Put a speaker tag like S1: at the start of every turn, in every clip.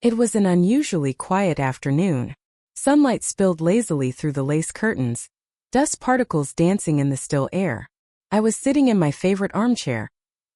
S1: It was an unusually quiet afternoon. Sunlight spilled lazily through the lace curtains, dust particles dancing in the still air. I was sitting in my favorite armchair,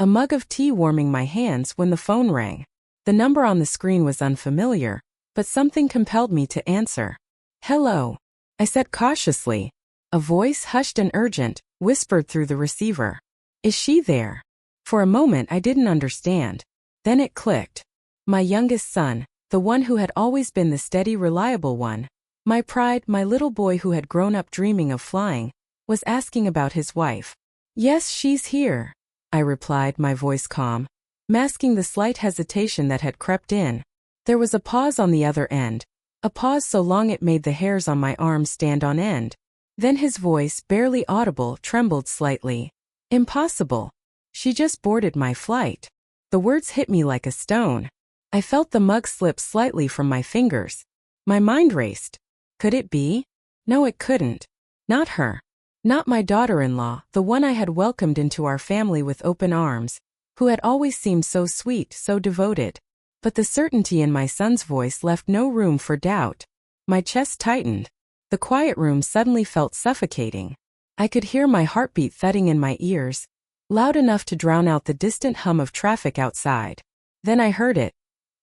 S1: a mug of tea warming my hands when the phone rang. The number on the screen was unfamiliar, but something compelled me to answer. "Hello," I said cautiously. A voice, hushed and urgent, whispered through the receiver. "Is she there?" For a moment I didn't understand. Then it clicked. My youngest son, the one who had always been the steady, reliable one, my pride, my little boy who had grown up dreaming of flying, was asking about his wife. "Yes, she's here," I replied, my voice calm, masking the slight hesitation that had crept in. There was a pause on the other end, a pause so long it made the hairs on my arms stand on end. Then his voice, barely audible, trembled slightly. "Impossible. She just boarded my flight." The words hit me like a stone. I felt the mug slip slightly from my fingers. My mind raced. Could it be? No, it couldn't. Not her. Not my daughter-in-law, the one I had welcomed into our family with open arms, who had always seemed so sweet, so devoted. But the certainty in my son's voice left no room for doubt. My chest tightened. The quiet room suddenly felt suffocating. I could hear my heartbeat thudding in my ears, loud enough to drown out the distant hum of traffic outside. Then I heard it.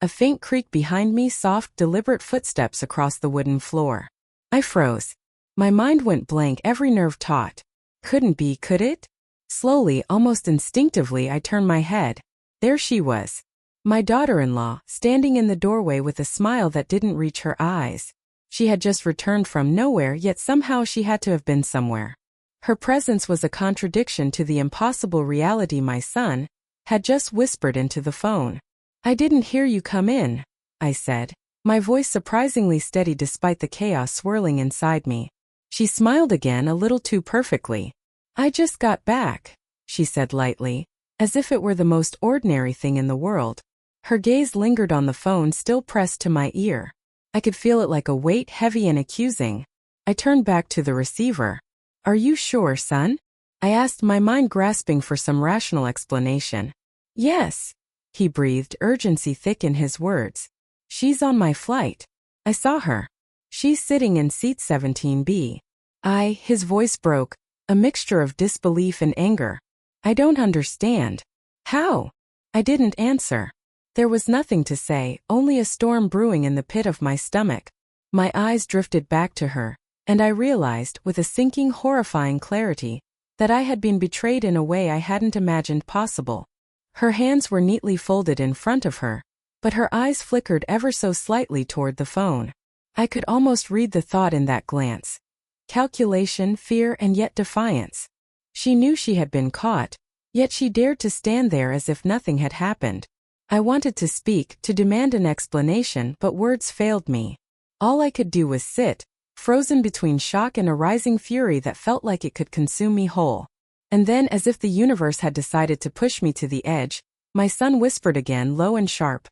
S1: A faint creak behind me, soft, deliberate footsteps across the wooden floor. I froze. My mind went blank, every nerve taut. Couldn't be, could it? Slowly, almost instinctively, I turned my head. There she was. My daughter-in-law, standing in the doorway with a smile that didn't reach her eyes. She had just returned from nowhere, yet somehow she had to have been somewhere. Her presence was a contradiction to the impossible reality my son had just whispered into the phone. "I didn't hear you come in," I said, my voice surprisingly steady despite the chaos swirling inside me. She smiled again, a little too perfectly. "I just got back," she said lightly, as if it were the most ordinary thing in the world. Her gaze lingered on the phone, still pressed to my ear. I could feel it like a weight, heavy and accusing. I turned back to the receiver. "Are you sure, son?" I asked, my mind grasping for some rational explanation. "Yes," he breathed, urgency thick in his words. "She's on my flight. I saw her. She's sitting in seat 17B. His voice broke, a mixture of disbelief and anger. "I don't understand. How?" I didn't answer. There was nothing to say, only a storm brewing in the pit of my stomach. My eyes drifted back to her, and I realized, with a sinking, horrifying clarity, that I had been betrayed in a way I hadn't imagined possible. Her hands were neatly folded in front of her, but her eyes flickered ever so slightly toward the phone. I could almost read the thought in that glance. Calculation, fear, and yet defiance. She knew she had been caught, yet she dared to stand there as if nothing had happened. I wanted to speak, to demand an explanation, but words failed me. All I could do was sit, frozen between shock and a rising fury that felt like it could consume me whole. And then, as if the universe had decided to push me to the edge, my son whispered again, low and sharp.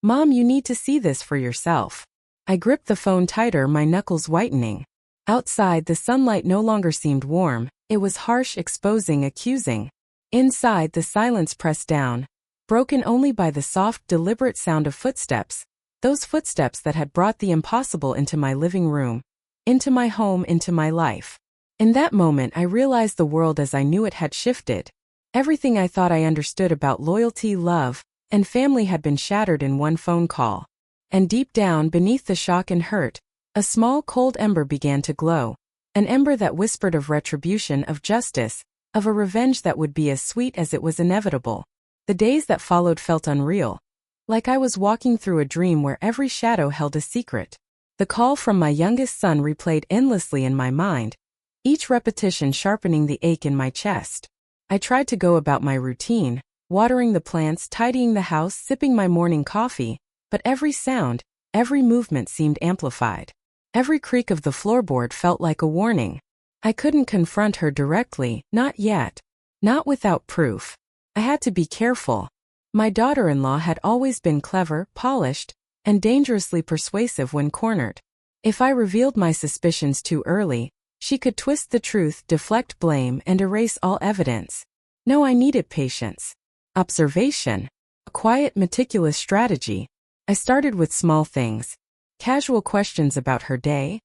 S1: "Mom, you need to see this for yourself." I gripped the phone tighter, my knuckles whitening. Outside, the sunlight no longer seemed warm, it was harsh, exposing, accusing. Inside, the silence pressed down, broken only by the soft, deliberate sound of footsteps, those footsteps that had brought the impossible into my living room, into my home, into my life. In that moment, I realized the world as I knew it had shifted. Everything I thought I understood about loyalty, love, and family had been shattered in one phone call. And deep down, beneath the shock and hurt, a small, cold ember began to glow, an ember that whispered of retribution, of justice, of a revenge that would be as sweet as it was inevitable. The days that followed felt unreal, like I was walking through a dream where every shadow held a secret. The call from my youngest son replayed endlessly in my mind, each repetition sharpening the ache in my chest. I tried to go about my routine, watering the plants, tidying the house, sipping my morning coffee, but every sound, every movement seemed amplified. Every creak of the floorboard felt like a warning. I couldn't confront her directly, not yet. Not without proof. I had to be careful. My daughter-in-law had always been clever, polished, and dangerously persuasive when cornered. If I revealed my suspicions too early, she could twist the truth, deflect blame, and erase all evidence. No, I needed patience. Observation. A quiet, meticulous strategy. I started with small things. Casual questions about her day.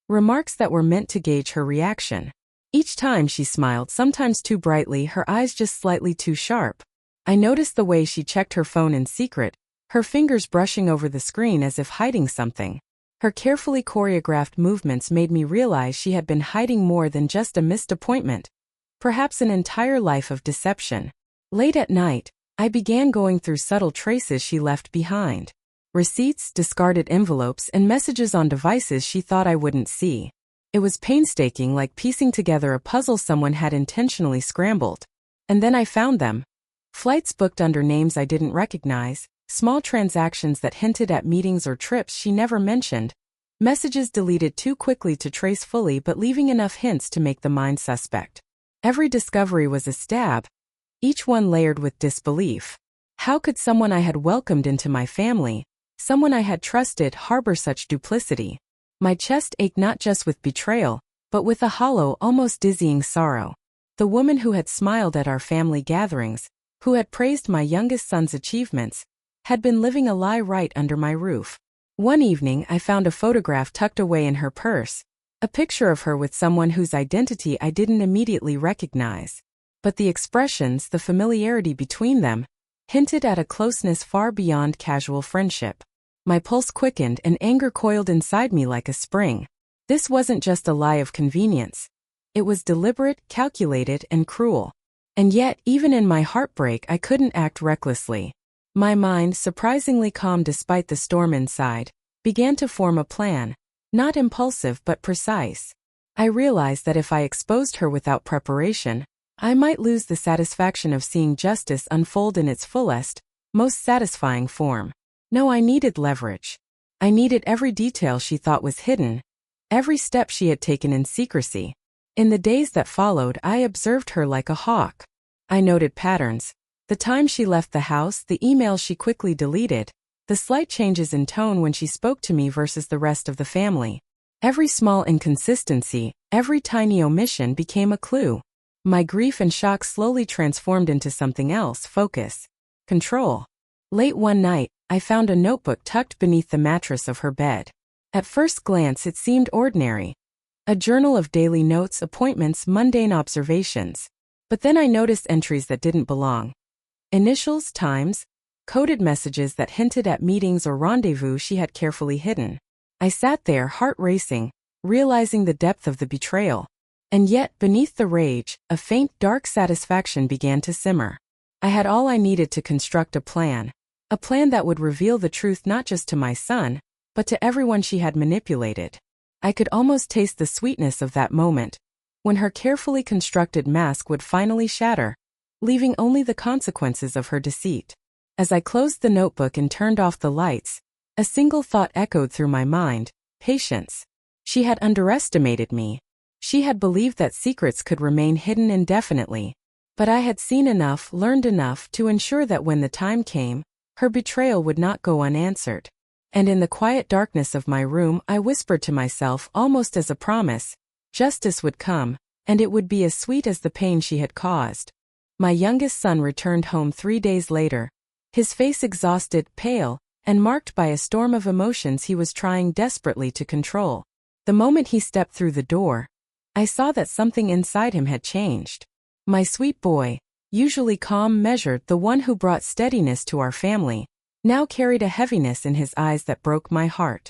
S1: Remarks that were meant to gauge her reaction. Each time she smiled, sometimes too brightly, her eyes just slightly too sharp. I noticed the way she checked her phone in secret, her fingers brushing over the screen as if hiding something. Her carefully choreographed movements made me realize she had been hiding more than just a missed appointment. Perhaps an entire life of deception. Late at night, I began going through subtle traces she left behind. Receipts, discarded envelopes, and messages on devices she thought I wouldn't see. It was painstaking, like piecing together a puzzle someone had intentionally scrambled. And then I found them. Flights booked under names I didn't recognize, small transactions that hinted at meetings or trips she never mentioned, messages deleted too quickly to trace fully but leaving enough hints to make the mind suspect. Every discovery was a stab, each one layered with disbelief. How could someone I had welcomed into my family, someone I had trusted, harbor such duplicity? My chest ached not just with betrayal, but with a hollow, almost dizzying sorrow. The woman who had smiled at our family gatherings, who had praised my youngest son's achievements, had been living a lie right under my roof. One evening I found a photograph tucked away in her purse, a picture of her with someone whose identity I didn't immediately recognize. But the expressions, the familiarity between them, hinted at a closeness far beyond casual friendship. My pulse quickened and anger coiled inside me like a spring. This wasn't just a lie of convenience. It was deliberate, calculated, and cruel. And yet, even in my heartbreak, I couldn't act recklessly. My mind, surprisingly calm despite the storm inside, began to form a plan, not impulsive but precise. I realized that if I exposed her without preparation, I might lose the satisfaction of seeing justice unfold in its fullest, most satisfying form. No, I needed leverage. I needed every detail she thought was hidden, every step she had taken in secrecy. In the days that followed, I observed her like a hawk. I noted patterns. The time she left the house, the emails she quickly deleted, the slight changes in tone when she spoke to me versus the rest of the family. Every small inconsistency, every tiny omission became a clue. My grief and shock slowly transformed into something else: focus, control. Late one night, I found a notebook tucked beneath the mattress of her bed. At first glance, it seemed ordinary. A journal of daily notes, appointments, mundane observations. But then I noticed entries that didn't belong. Initials, times, coded messages that hinted at meetings or rendezvous she had carefully hidden. I sat there, heart racing, realizing the depth of the betrayal. And yet, beneath the rage, a faint, dark satisfaction began to simmer. I had all I needed to construct a plan that would reveal the truth not just to my son, but to everyone she had manipulated. I could almost taste the sweetness of that moment, when her carefully constructed mask would finally shatter, leaving only the consequences of her deceit. As I closed the notebook and turned off the lights, a single thought echoed through my mind: patience. She had underestimated me. She had believed that secrets could remain hidden indefinitely. But I had seen enough, learned enough to ensure that when the time came, her betrayal would not go unanswered. And in the quiet darkness of my room, I whispered to myself, almost as a promise, justice would come, and it would be as sweet as the pain she had caused. My youngest son returned home 3 days later, his face exhausted, pale, and marked by a storm of emotions he was trying desperately to control. The moment he stepped through the door, I saw that something inside him had changed. My sweet boy, usually calm, measured, the one who brought steadiness to our family, now carried a heaviness in his eyes that broke my heart.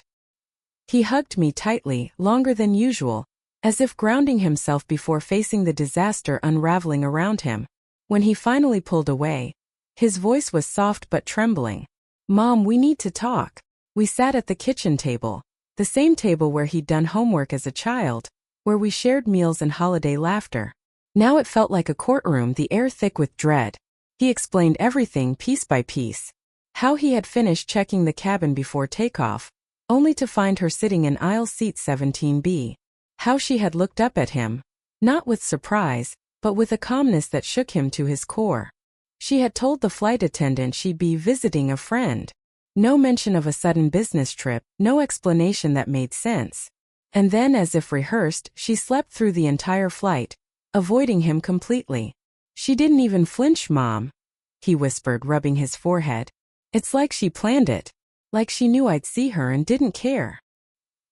S1: He hugged me tightly, longer than usual, as if grounding himself before facing the disaster unraveling around him. When he finally pulled away, his voice was soft but trembling. "Mom, we need to talk." We sat at the kitchen table, the same table where he'd done homework as a child, where we shared meals and holiday laughter. Now it felt like a courtroom, the air thick with dread. He explained everything piece by piece. How he had finished checking the cabin before takeoff, only to find her sitting in aisle seat 17B. How she had looked up at him, not with surprise, but with a calmness that shook him to his core. She had told the flight attendant she'd be visiting a friend. No mention of a sudden business trip, no explanation that made sense. And then, as if rehearsed, she slept through the entire flight, avoiding him completely. "She didn't even flinch, Mom," he whispered, rubbing his forehead. "It's like she planned it. like she knew I'd see her and didn't care.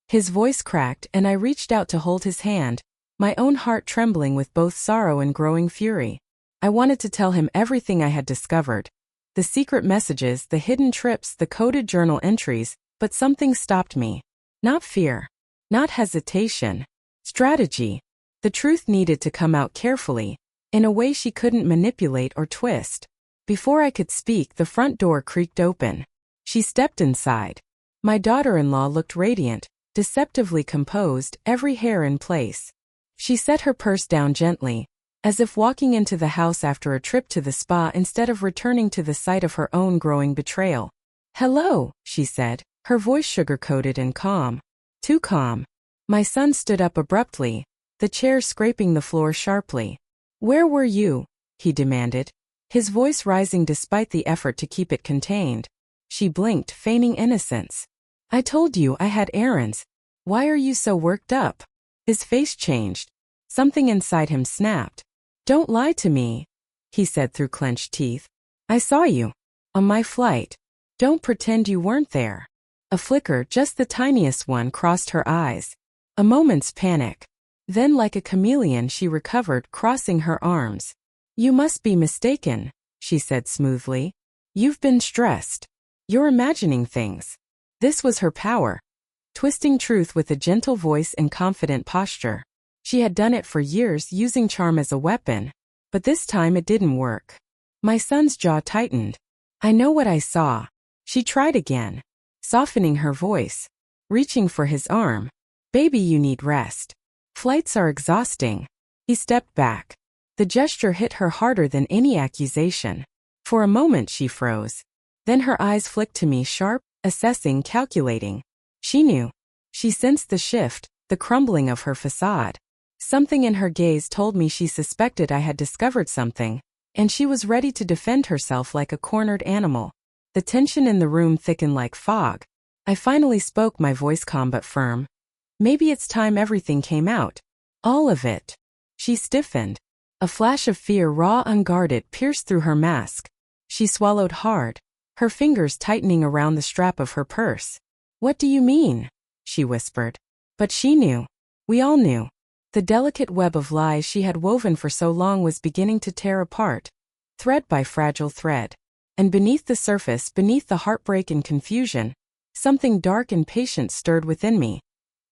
S1: His voice cracked and I reached out to hold his hand, my own heart trembling with both sorrow and growing fury. I wanted to tell him everything I had discovered. The secret messages, the hidden trips, the coded journal entries, but something stopped me. Not fear. Not hesitation. Strategy. The truth needed to come out carefully, in a way she couldn't manipulate or twist. Before I could speak, the front door creaked open. She stepped inside. My daughter-in-law looked radiant, deceptively composed, every hair in place. She set her purse down gently, as if walking into the house after a trip to the spa instead of returning to the site of her own growing betrayal. "Hello," she said, her voice sugar-coated and calm. Too calm. My son stood up abruptly, the chair scraping the floor sharply. "Where were you?" he demanded, his voice rising despite the effort to keep it contained. She blinked, feigning innocence. "I told you I had errands. Why are you so worked up?" His face changed. Something inside him snapped. "Don't lie to me," he said through clenched teeth. "I saw you. On my flight. Don't pretend you weren't there." A flicker, just the tiniest one, crossed her eyes. A moment's panic. Then, like a chameleon, she recovered, crossing her arms. "You must be mistaken," she said smoothly. "You've been stressed. You're imagining things." This was her power. Twisting truth with a gentle voice and confident posture. She had done it for years, using charm as a weapon. But this time it didn't work. My son's jaw tightened. "I know what I saw." She tried again, softening her voice, reaching for his arm. "Baby, you need rest. Flights are exhausting." He stepped back. The gesture hit her harder than any accusation. For a moment she froze. Then her eyes flicked to me, sharp, assessing, calculating. She knew. She sensed the shift, the crumbling of her facade. Something in her gaze told me she suspected I had discovered something, and she was ready to defend herself like a cornered animal. The tension in the room thickened like fog. I finally spoke, my voice calm but firm. "Maybe it's time everything came out. All of it." She stiffened. A flash of fear, raw, unguarded, pierced through her mask. She swallowed hard, her fingers tightening around the strap of her purse. "What do you mean?" she whispered. But she knew. We all knew. The delicate web of lies she had woven for so long was beginning to tear apart, thread by fragile thread. And beneath the surface, beneath the heartbreak and confusion, something dark and patient stirred within me.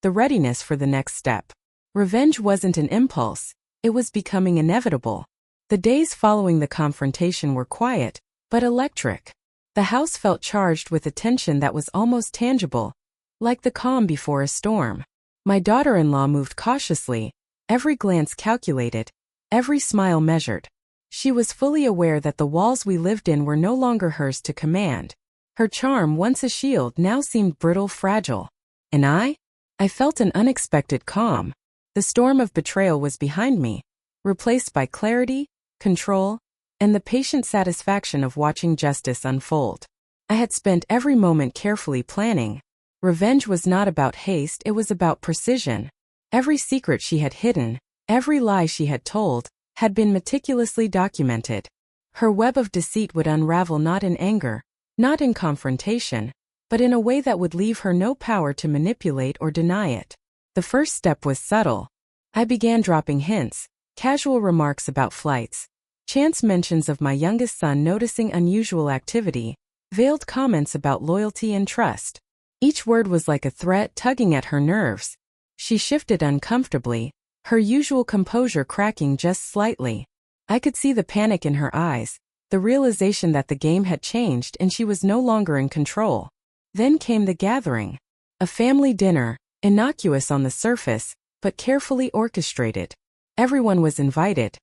S1: The readiness for the next step. Revenge wasn't an impulse, it was becoming inevitable. The days following the confrontation were quiet, but electric. The house felt charged with a tension that was almost tangible, like the calm before a storm. My daughter-in-law moved cautiously, every glance calculated, every smile measured. She was fully aware that the walls we lived in were no longer hers to command. Her charm, once a shield, now seemed brittle, fragile. And I felt an unexpected calm. The storm of betrayal was behind me, replaced by clarity, control, and the patient satisfaction of watching justice unfold. I had spent every moment carefully planning. Revenge was not about haste, it was about precision. Every secret she had hidden, every lie she had told, had been meticulously documented. Her web of deceit would unravel not in anger, not in confrontation, but in a way that would leave her no power to manipulate or deny it. The first step was subtle. I began dropping hints, casual remarks about flights, chance mentions of my youngest son noticing unusual activity, veiled comments about loyalty and trust. Each word was like a threat tugging at her nerves. She shifted uncomfortably, her usual composure cracking just slightly. I could see the panic in her eyes, the realization that the game had changed and she was no longer in control. Then came the gathering. A family dinner, innocuous on the surface, but carefully orchestrated. Everyone was invited.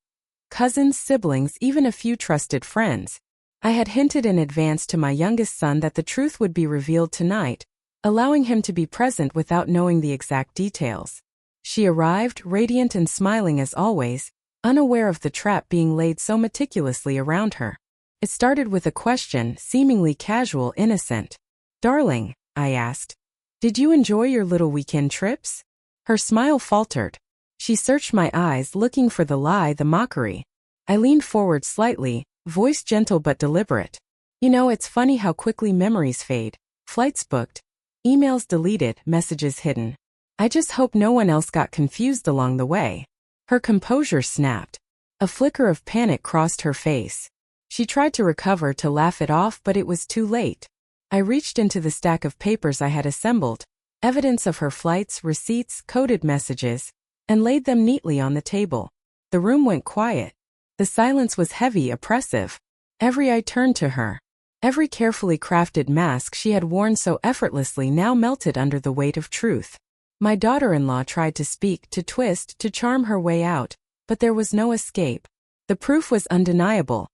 S1: Cousins, siblings, even a few trusted friends. I had hinted in advance to my youngest son that the truth would be revealed tonight, allowing him to be present without knowing the exact details. She arrived, radiant and smiling as always, unaware of the trap being laid so meticulously around her. It started with a question, seemingly casual, innocent. "Darling," I asked, "did you enjoy your little weekend trips?" Her smile faltered. She searched my eyes, looking for the lie, the mockery. I leaned forward slightly, voice gentle but deliberate. "You know, it's funny how quickly memories fade. Flights booked, emails deleted, messages hidden. I just hope no one else got confused along the way. Her composure snapped. A flicker of panic crossed her face. She tried to recover to laugh it off, but it was too late. I reached into the stack of papers I had assembled, evidence of her flights, receipts, coded messages, and laid them neatly on the table. The room went quiet. The silence was heavy, oppressive. Every eye turned to her. Every carefully crafted mask she had worn so effortlessly now melted under the weight of truth. My daughter-in-law tried to speak, to twist, to charm her way out, but there was no escape. The proof was undeniable,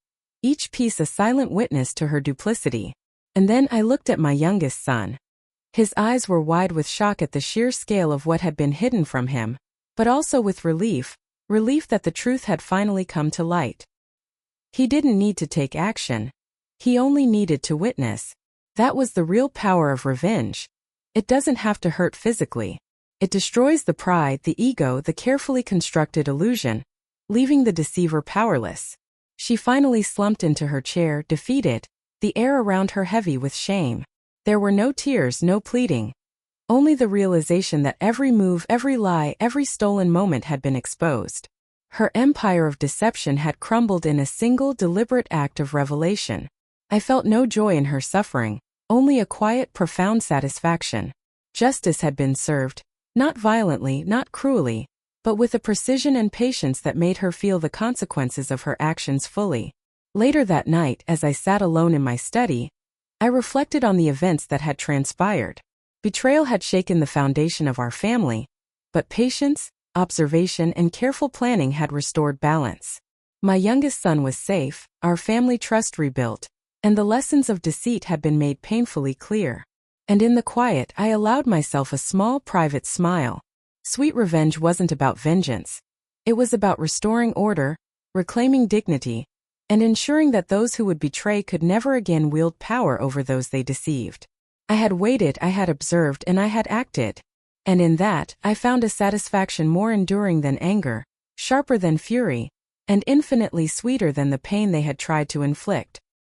S1: each piece a silent witness to her duplicity. And then I looked at my youngest son. His eyes were wide with shock at the sheer scale of what had been hidden from him, but also with relief that the truth had finally come to light. He didn't need to take action. He only needed to witness. That was the real power of revenge. It doesn't have to hurt physically. It destroys the pride, the ego, the carefully constructed illusion, leaving the deceiver powerless. She finally slumped into her chair, defeated, the air around her heavy with shame. There were no tears, no pleading. Only the realization that every move, every lie, every stolen moment had been exposed. Her empire of deception had crumbled in a single deliberate act of revelation. I felt no joy in her suffering, only a quiet, profound satisfaction. Justice had been served, not violently, not cruelly, but with a precision and patience that made her feel the consequences of her actions fully. Later that night, as I sat alone in my study, I reflected on the events that had transpired. Betrayal had shaken the foundation of our family, but patience, observation, and careful planning had restored balance. My youngest son was safe, our family trust rebuilt, and the lessons of deceit had been made painfully clear. And in the quiet, I allowed myself a small, private smile. Sweet revenge wasn't about vengeance. It was about restoring order, reclaiming dignity, and ensuring that those who would betray could never again wield power over those they deceived. I had waited, I had observed, and I had acted. And in that, I found a satisfaction more enduring than anger, sharper than fury, and infinitely sweeter than the pain they had tried to inflict.